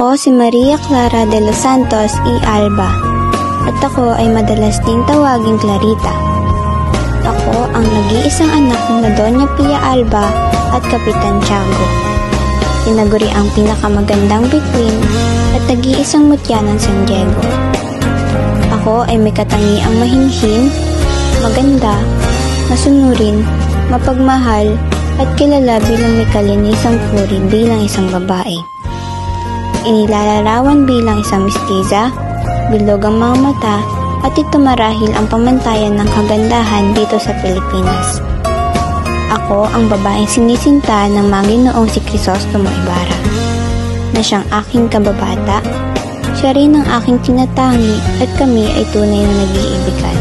Ako si Maria Clara de los Santos y Alba at ako ay madalas ding tawaging Clarita. Ako ang nag-iisang anak na Doña Pia Alba at Kapitan Tiago. Tinaguri ang pinakamagandang bituin at nag-iisang mutya ng San Diego. Ako ay may katangiang mahinhin, maganda, masunurin, mapagmahal at kilala bilang may kalinisang puri bilang isang babae. Inilalarawan bilang isang mestiza, bilog ang mga mata at ito marahil ang pamantayan ng kagandahan dito sa Pilipinas. Ako ang babaeng sinisinta ng Manginoong si Crisostomo Ibarra, na siyang aking kababata, siya rin ang aking tinatangi at kami ay tunay na nag-iibigan.